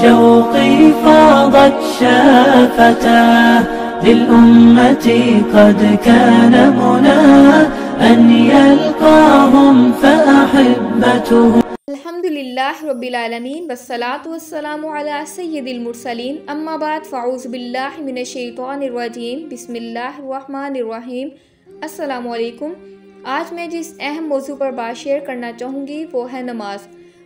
بالشوق فاضت شافتاه للأمة قد كان منى أن يلقاهم فأحبته. الحمدللہ رب العالمین والصلاة والسلام علی سید المرسلین، اما بعد فاعوذ باللہ من الشیطان الرجیم، بسم اللہ الرحمن الرحیم۔ السلام علیکم۔ آج میں جس اہم موضوع پر بات شیئر کرنا چاہوں گی وہ ہے نماز۔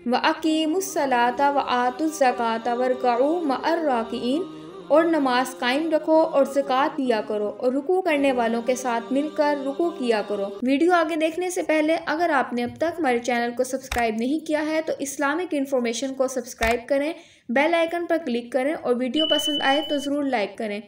وَأَقِیمُوا الصَّلَاةَ وَآتُوا الزَّکَاةَ وَارْکَعُوا مَعَ الرَّاکِعِینَ، اور نماز قائم رکھو اور زکوٰۃ دیا کرو اور رکوع کرنے والوں کے ساتھ مل کر رکوع کیا کرو۔ ویڈیو آگے دیکھنے سے پہلے اگر آپ نے اب تک ہمارے چینل کو سبسکرائب نہیں کیا ہے تو اسلامک انفارمیشن کو سبسکرائب کریں، بیل آئیکن پر کلک کریں اور ویڈیو پسند آئے تو ضرور لائک کریں۔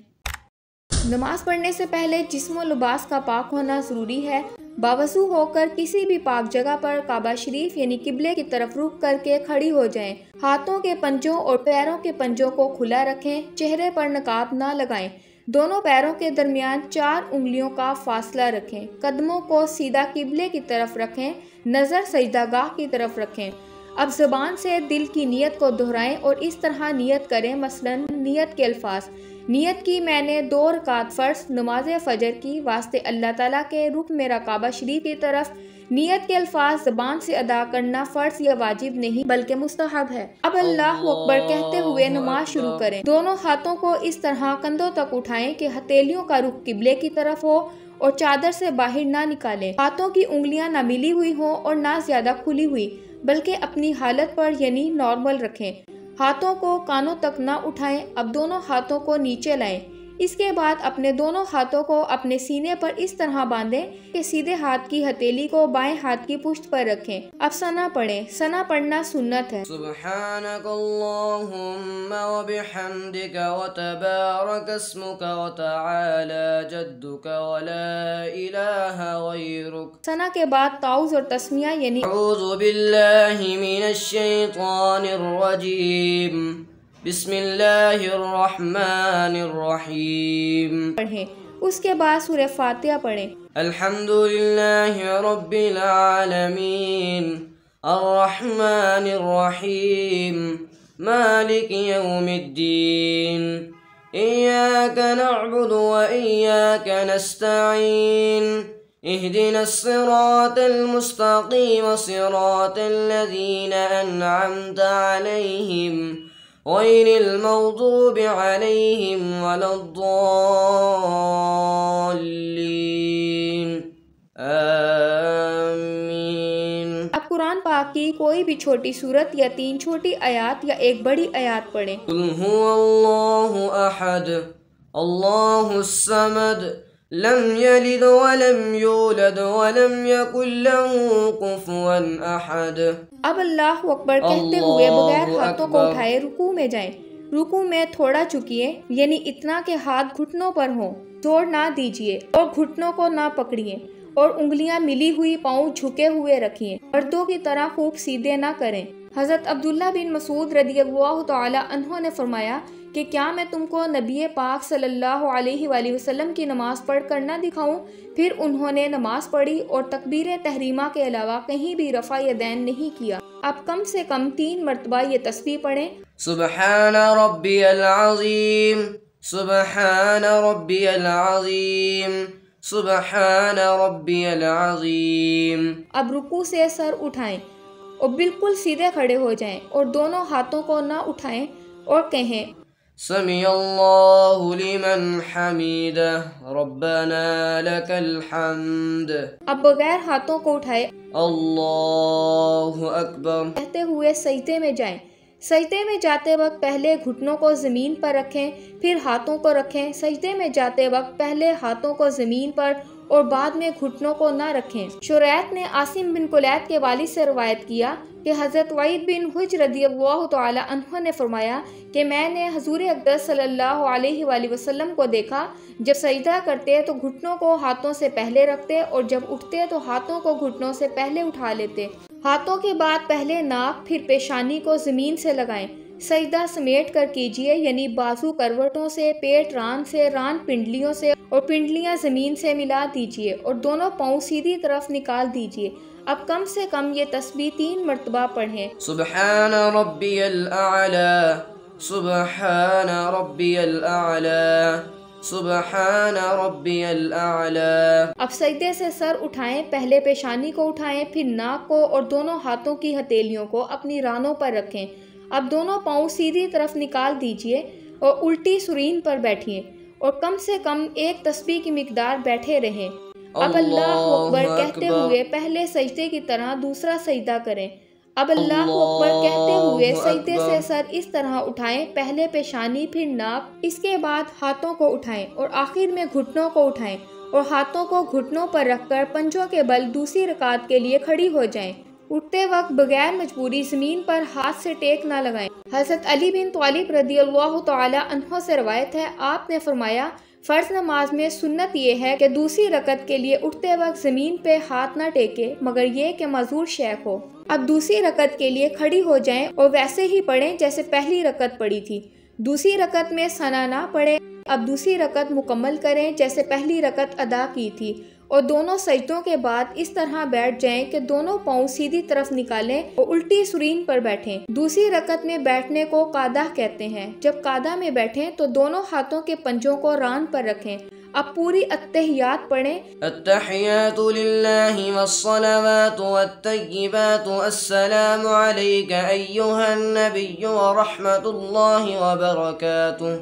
نماز پڑھنے سے پہلے جسم و لباس کا پاک ہونا ضروری ہے۔ باوضو ہو کر کسی بھی پاک جگہ پر کعبہ شریف یعنی قبلے کی طرف رخ کر کے کھڑی ہو جائیں۔ ہاتھوں کے پنجوں اور پیروں کے پنجوں کو کھلا رکھیں۔ چہرے پر نقاب نہ لگائیں۔ دونوں پیروں کے درمیان 4 انگلیوں کا فاصلہ رکھیں۔ قدموں کو سیدھا قبلے کی طرف رکھیں۔ نظر سجدہ گاہ کی طرف رکھیں۔ اب زبان سے دل کی نیت کو دہرائیں اور اس طرح نیت کریں، مثلاً نیت کے الفاظ: نیت کی میں نے 2 رکعت فرض نماز فجر کی واسطے اللہ تعالیٰ کے رخ میرا کعبہ شریف کی طرف۔ نیت کے الفاظ زبان سے ادا کرنا فرض یا واجب نہیں بلکہ مستحب ہے۔ اب اللہ اکبر کہتے ہوئے نماز شروع کریں۔ دونوں ہاتھوں کو اس طرح کندھوں تک اٹھائیں کہ ہتھیلیوں کا رخ قبلے کی طرف ہو اور چادر سے باہر نہ نکالیں۔ ہاتھوں کی انگلیاں نہ ملی ہوئی ہوں اور نہ زیادہ کھلی ہوئی بلکہ اپنی حالت پر یعنی نارمل رکھیں۔ ہاتھوں کو کانوں تک نہ اٹھائیں۔ اب دونوں ہاتھوں کو نیچے لائیں۔ اس کے بعد اپنے دونوں ہاتھوں کو اپنے سینے پر اس طرح باندھیں کہ سیدھے ہاتھ کی ہتھیلی کو بائیں ہاتھ کی پشت پر رکھیں۔ اب ثنا پڑھیں۔ ثنا پڑھنا سنت ہے۔ سبحانک اللہم وبحمدک وتبارک اسمک وتعالی جدک ولا الہ غیرک۔ ثنا کے بعد تعوذ اور تسمیہ یعنی اعوذ باللہ من الشیطان الرجیم، بسم اللہ الرحمن الرحیم پڑھیں۔ اس کے بعد سورہ فاتحہ پڑھیں۔ الحمدللہ رب العالمین الرحمن الرحیم مالک یوم الدین ایاک نعبد و ایاک نستعین اهدنا الصراط المستقیم صراط الذین انعمت علیہم غیر المغضوب علیہم ولا الضالین آمین۔ اب قرآن پاک کی کوئی بھی چھوٹی سورت یا 3 چھوٹی آیات یا ایک بڑی آیات پڑھیں۔ قل هو اللہ احد اللہ الصمد لم یلد ولم یولد ولم یکن له کفوا احد۔ اب اللہ اکبر کہتے ہوئے بغیر ہاتھوں کو اٹھائے رکوع میں جائیں۔ رکوع میں تھوڑا جھکیے یعنی اتنا کہ ہاتھ گھٹنوں پر ہوں، زور نہ دیجیے اور گھٹنوں کو نہ پکڑیے اور انگلیاں ملی ہوئی پاؤں جھکے ہوئے رکھیے۔ مردوں کی طرح خوب سیدھے نہ کریں۔ حضرت عبداللہ بن مسعود رضی اللہ تعالی عنہ نے فرمایا کہ کیا میں تم کو نبی پاک صلی اللہ علیہ وآلہ وسلم کی نماز پڑھ کر نہ دکھاؤں؟ پھر انہوں نے نماز پڑھی اور تکبیر تحریمہ کے علاوہ کہیں بھی رفع یدین نہیں کیا۔ اب کم سے کم 3 مرتبہ یہ تسبیح پڑھیں: سبحان ربی العظیم سبحان ربی العظیم سبحان ربی العظیم۔ اب رکوع سے سر اٹھائیں اور بالکل سیدھے کھڑے ہو جائیں اور دونوں ہاتھوں کو نہ اٹھائیں اور کہیں: سمیع اللہ لمن حمیدہ ربنا لک الحمد۔ اب بغیر ہاتھوں کو اٹھائے اللہ اکبر کہتے ہوئے سجدے میں جائیں۔ سجدے میں جاتے وقت پہلے گھٹنوں کو زمین پر رکھیں، پھر ہاتھوں کو رکھیں۔ سجدے میں جاتے وقت پہلے ہاتھوں کو زمین پر اور بعد میں گھٹنوں کو نہ رکھیں۔ شریعت نے عاصم بن کلیت کے والد سے روایت کیا کہ حضرت وعید بن حجر رضی اللہ تعالی عنہ نے فرمایا کہ میں نے حضور اقدس صلی اللہ علیہ وآلہ وسلم کو دیکھا، جب سجدہ کرتے تو گھٹنوں کو ہاتھوں سے پہلے رکھتے اور جب اٹھتے تو ہاتھوں کو گھٹنوں سے پہلے اٹھا لیتے۔ ہاتھوں کے بعد پہلے ناک پھر پیشانی کو زمین سے لگائیں۔ سجدہ سمیٹ کر کیجیے یعنی بازو کروٹوں سے، پیٹ ران سے، ران پنڈلیوں سے اور پنڈلیاں زمین سے ملا دیجیے اور دونوں پاؤں سیدھی طرف نکال دیجیے۔ اب کم سے کم یہ تسبیح 3 مرتبہ پڑھیں۔ سبحان ربی الاعلی سبحان ربی الاعلی سبحان ربی الاعلی۔ اب سجدے سے سر اٹھائیں، پہلے پیشانی کو اٹھائیں، پھر ناک کو اور دونوں ہاتھوں کی ہتھیلیوں کو اپنی رانوں پر رکھیں۔ اب دونوں پاؤں سیدھی طرف نکال دیجئے اور الٹی سرین پر بیٹھیے اور کم سے کم ایک تسبیح کی مقدار بیٹھے رہیں۔ اب اللہ اکبر کہتے ہوئے پہلے سجدے کی طرح دوسرا سجدہ کریں۔ اب اللہ اکبر کہتے ہوئے سجدے سے سر اس طرح اٹھائیں، پہلے پیشانی پھر ناک، اس کے بعد ہاتھوں کو اٹھائیں اور آخر میں گھٹنوں کو اٹھائیں اور ہاتھوں کو گھٹنوں پر رکھ کر پنجوں کے بل دوسری رکعت کے لیے کھڑی ہو جائیں۔ اٹھتے وقت بغیر مجبوری زمین پر ہاتھ سے ٹیک نہ لگائیں۔ حضرت علی بن طالب رضی اللہ تعالی عنہ سے روایت ہے، آپ نے فرمایا فرض نماز میں سنت یہ ہے کہ دوسری رکعت کے لیے اٹھتے وقت زمین پہ ہاتھ نہ ٹیکے مگر یہ کہ معذور شیخ ہو۔ اب دوسری رکعت کے لیے کھڑی ہو جائیں اور ویسے ہی پڑھیں جیسے پہلی رکعت پڑھی تھی۔ دوسری رکعت میں ثنا نہ پڑھیں۔ اب دوسری رکعت مکمل کریں جیسے پہلی رکعت ادا کی تھی اور دونوں سجدوں کے بعد اس طرح بیٹھ جائیں کہ دونوں پاؤں سیدھی طرف نکالیں اور الٹی سرین پر بیٹھیں۔ دوسری رکعت میں بیٹھنے کو قعدہ کہتے ہیں۔ جب قعدہ میں بیٹھیں تو دونوں ہاتھوں کے پنجوں کو ران پر رکھیں۔ اب پوری التحیات پڑھیں۔ التحیات للہ والصلوات والطیبات السلام علیک ایہا النبی ورحمت اللہ وبرکاتہ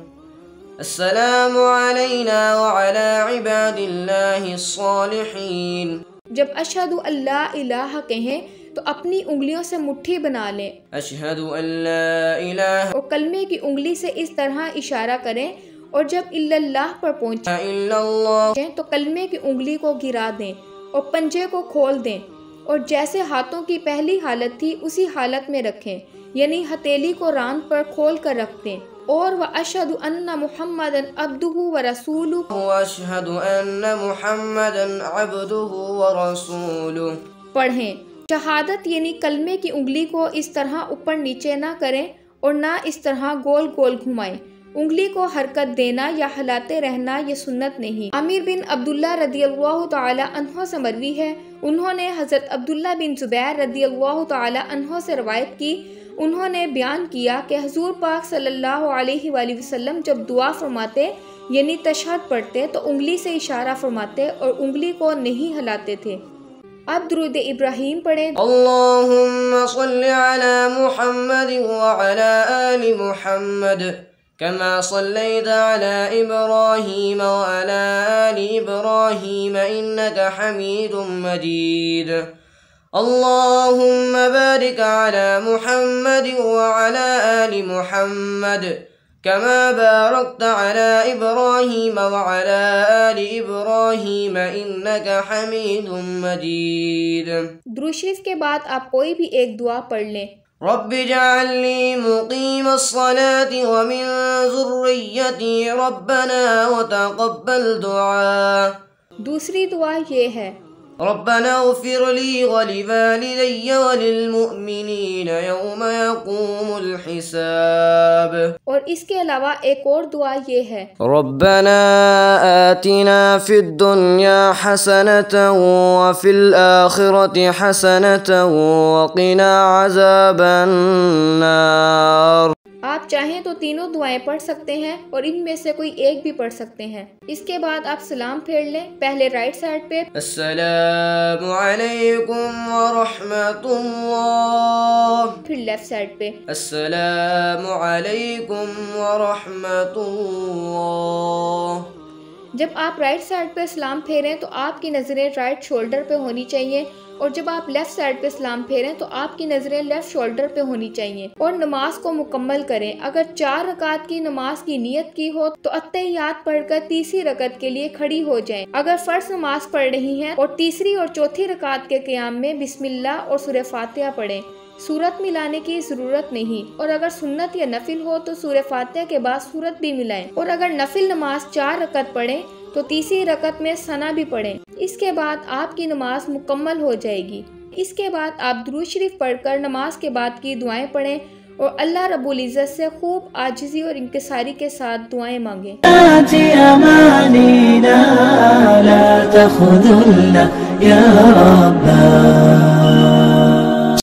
السلام علینا وعلی عباد اللہ الصالحین۔ جب اشہد اللہ الہ کہیں تو اپنی انگلیوں سے مٹھی بنا لیں۔ اشہد ان لا الہ اور کلمے کی انگلی سے اس طرح اشارہ کریں اور جب الا اللہ پر پہنچیں تو کلمے کی انگلی کو گرا دیں اور پنجے کو کھول دیں اور جیسے ہاتھوں کی پہلی حالت تھی اسی حالت میں رکھیں، یعنی ہتھیلی کو ران پر کھول کر رکھ دیں۔ اور وَأَشْهَدُ أَنَّ مُحَمَّدًا عَبْدُهُ وَرَسُولُهُ وَأَشْهَدُ أَنَّ مُحَمَّدًا عَبْدُهُ وَرَسُولُهُ پڑھیں۔ شہادت یعنی کلمے کی انگلی کو اس طرح اوپر نیچے نہ کریں اور نہ اس طرح گول گول گھمائیں۔ انگلی کو حرکت دینا یا ہلاتے رہنا یہ سنت نہیں۔ عامر بن عبداللہ رضی اللہ تعالی عنہ سے مروی ہے، انہوں نے حضرت عبداللہ بن زبیر رضی اللہ تعالی عنہ سے روایت کی، انہوں نے بیان کیا کہ حضور پاک صلی اللہ علیہ وآلہ وسلم جب دعا فرماتے یعنی تشہد پڑھتے تو انگلی سے اشارہ فرماتے اور انگلی کو نہیں ہلاتے تھے۔ اب درود ابراہیم پڑھیں۔ اللہم صل علی محمد وعلی آل محمد كما صليت على إبراهيم وعلى آل إبراهيم إنك حميد مجيد اللهم بارك على محمد وعلى آل محمد كما باركت على إبراهيم وعلى آل إبراهيم إنك حميد مجيد۔ درود شریف کے بعد آپ کوئی بھی ایک دعا پڑھ لیں۔ رب اجعلني مقيم الصلاة ومن ذريتي ربنا وتقبل دعاء۔ دوسری دعا یہ ہے، ربنا اغفر لي ولوالدي وللمؤمنين يوم يقوم الحساب۔ اور اس کے علاوہ ایک اور دعا یہ ہے، ربنا آتنا في الدنيا حسنة وفي الآخرة حسنة وقنا عذاب النار۔ آپ چاہیں تو تینوں دعائیں پڑھ سکتے ہیں اور ان میں سے کوئی ایک بھی پڑھ سکتے ہیں۔ اس کے بعد آپ سلام پھیر لیں، پہلے رائٹ سائڈ پہ السلام علیکم ورحمۃ اللہ، پھر لیفٹ سائڈ پہ السلام علیکم ورحمۃ اللہ۔ جب آپ رائٹ سائڈ پہ سلام پھیریں تو آپ کی نظریں رائٹ شولڈر پہ ہونی چاہیے اور جب آپ لیفٹ سائڈ پہ سلام پھیریں تو آپ کی نظریں لیفٹ شولڈر پہ ہونی چاہیے اور نماز کو مکمل کریں۔ اگر 4 رکعت کی نماز کی نیت کی ہو تو التحیات پڑھ کر تیسری رکعت کے لیے کھڑی ہو جائیں۔ اگر فرض نماز پڑھ رہی ہیں اور تیسری اور چوتھی رکعت کے قیام میں بسم اللہ اور سورہ فاتحہ پڑھیں، سورت ملانے کی ضرورت نہیں، اور اگر سنت یا نفل ہو تو سورہ فاتحہ کے بعد سورت بھی ملائیں، اور اگر نفل نماز 4 رکعت پڑھیں تو تیسری رکعت میں ثنا بھی پڑھیں۔ اس کے بعد آپ کی نماز مکمل ہو جائے گی۔ اس کے بعد آپ درود شریف پڑھ کر نماز کے بعد کی دعائیں پڑھیں اور اللہ رب العزت سے خوب عاجزی اور انکساری کے ساتھ دعائیں مانگیں۔ لا تخذلنا يا رب